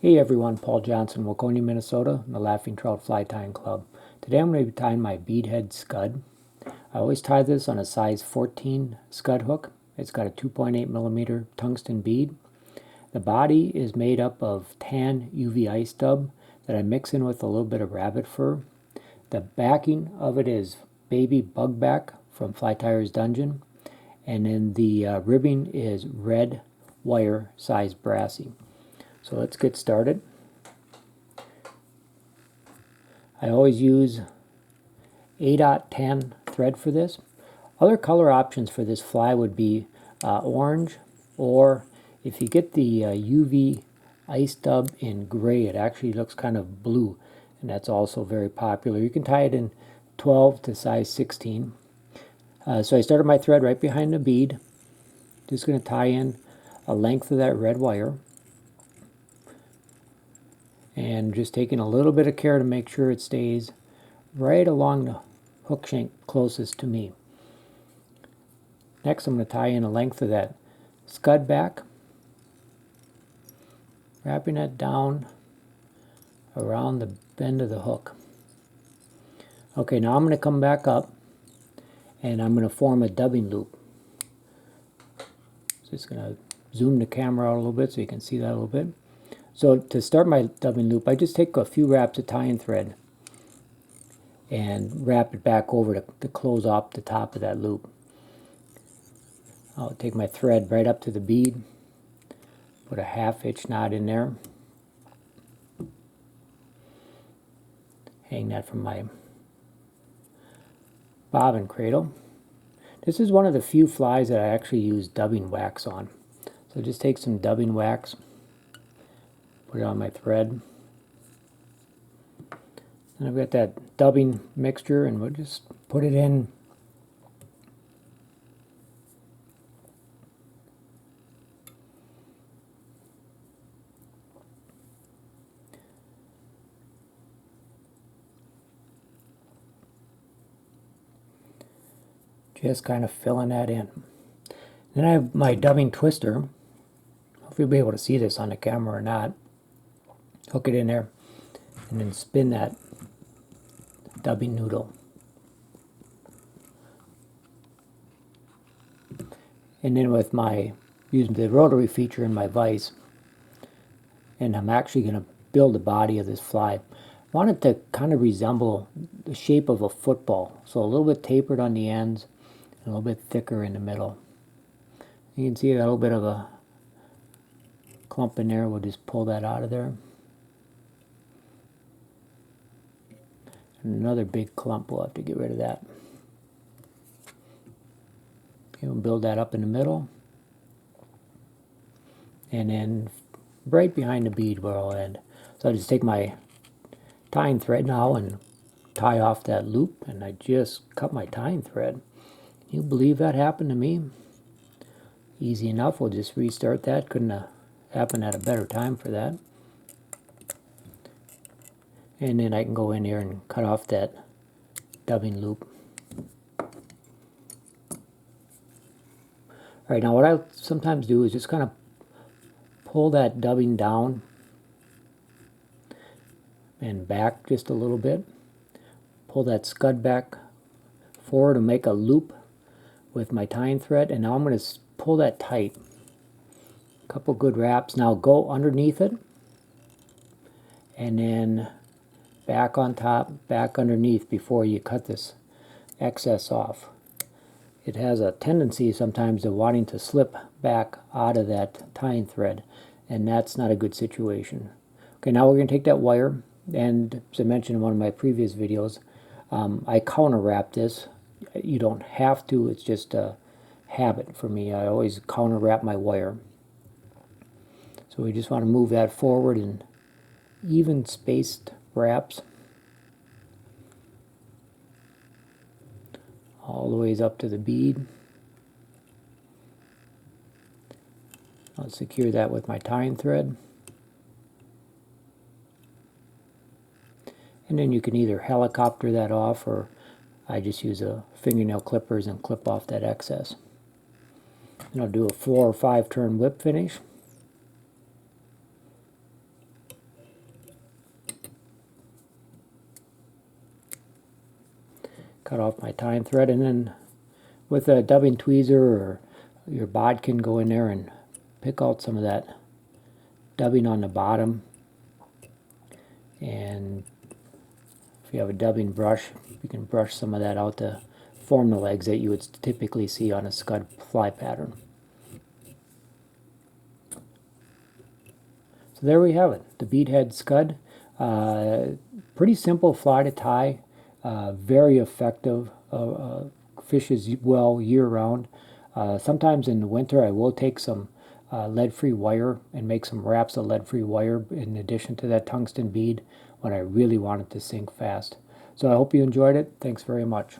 Hey everyone, Paul Johnson, Waconia, Minnesota, the Laughing Trout Fly Tying Club. Today I'm going to be tying my beadhead scud. I always tie this on a size 14 scud hook. It's got a 2.8 millimeter tungsten bead. The body is made up of tan UV ice dub that I mix in with a little bit of rabbit fur. The backing of it is baby bugback from Fly Tier's Dungeon, and then the ribbing is red wire size brassy. So let's get started. I always use A.10 thread for this. Other color options for this fly would be orange, or if you get the UV ice dub in gray, it actually looks kind of blue, and that's also very popular. You can tie it in 12 to size 16. So I started my thread right behind the bead. Just going to tie in a length of that red wire, and just taking a little bit of care to make sure it stays right along the hook shank closest to me. Next, I'm going to tie in a length of that scud back, wrapping it down around the bend of the hook. Okay, now I'm going to come back up and I'm going to form a dubbing loop. Just going to zoom the camera out a little bit so you can see that a little bit. So to start my dubbing loop, I just take a few wraps of tying thread and wrap it back over to close off the top of that loop. I'll take my thread right up to the bead, put a 1/2 inch knot in there, hang that from my bobbin cradle. This is one of the few flies that I actually use dubbing wax on. So just take some dubbing wax, put it on my thread. And I've got that dubbing mixture, and we'll just put it in just kind of filling that in. Then I have my dubbing twister. I don't know if you'll be able to see this on the camera or not. Hook it in there and then spin that dubbing noodle. And then with my, using the rotary feature in my vise, and I'm actually going to build the body of this fly. I want it to kind of resemble the shape of a football. So a little bit tapered on the ends, and a little bit thicker in the middle. You can see a little bit of a clump in there. We'll just pull that out of there. And another big clump, we'll have to get rid of that. Okay, we'll build that up in the middle. And then right behind the bead where I'll end. So I just take my tying thread now and tie off that loop, and I just cut my tying thread. Can you believe that happened to me? Easy enough. We'll just restart that. Couldn't have happened at a better time for that. And then I can go in here and cut off that dubbing loop. Alright, now what I sometimes do is just kind of pull that dubbing down and back just a little bit. Pull that scud back forward and make a loop with my tying thread, and now I'm going to pull that tight. A couple good wraps. Now go underneath it, and then back on top, back underneath before you cut this excess off. It has a tendency sometimes to wanting to slip back out of that tying thread, and that's not a good situation. Okay, now we're going to take that wire, and as I mentioned in one of my previous videos, I counter wrap this. You don't have to, it's just a habit for me. I always counter wrap my wire. So we just want to move that forward in even spaced wraps all the ways up to the bead. I'll secure that with my tying thread. And then you can either helicopter that off, or I just use a fingernail clippers and clip off that excess. And I'll do a 4 or 5 turn whip finish. cut off my tying thread, and then with a dubbing tweezer or your bodkin, go in there and pick out some of that dubbing on the bottom. And if you have a dubbing brush, you can brush some of that out to form the legs that you would typically see on a Scud fly pattern. So there we have it, the bead head Scud. Pretty simple fly to tie, very effective, fishes well year-round. Sometimes in the winter I will take some lead-free wire and make some wraps of lead-free wire in addition to that tungsten bead when I really want it to sink fast. So I hope you enjoyed it. Thanks very much.